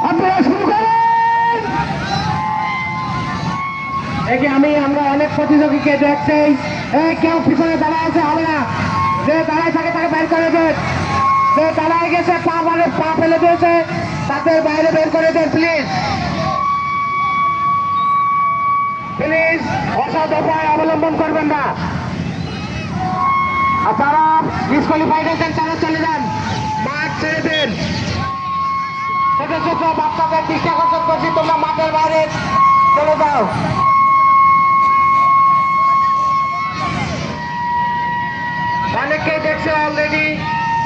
আপনারা শুরু করেন। আমরা অনেক প্রতিযোগীকে দেখছি, কেউ পিছনে দাঁড়ায় আছে, হবে না, যে দাঁড়ায় থাকে তাকে বের করে দেন, যে দাঁড়ায় গেছে পা ফেলে দিয়েছে তাদের বাইরে বের করে দেন প্লিজ। প্লিজ অসৎ উপায় অবলম্বন করবেন না। আর যারা ডিসকোয়ালিফাইড হয়েছেন তারা চলে যান, মাঠ ছেড়ে দেন। ছোট ছোট বাচ্চাদের দৃষ্টি আকর্ষণ করছি, তোমরা মাঠের বাইরে চলে যাও। অনেককেই দেখছে অলরেডি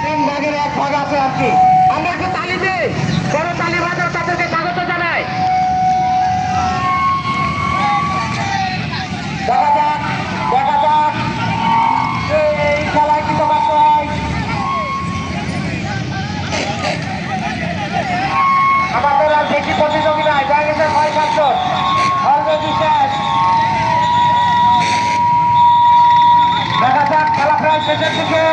3 ভাগের 1 ভাগ আছে আর কি। আমরা একটু তালি দিই, বড় তালি বাজাও, তাদেরকে স্বাগত জানাই। দেখা যাক এই খেলায় কি তো করতে হয়। আমাদের আর বেশি প্রতিযোগী নাই, দেখা গেছে 6-7 জন অলরেডি শেষ। দেখা যাক খেলা প্রায় শেষের দিকে।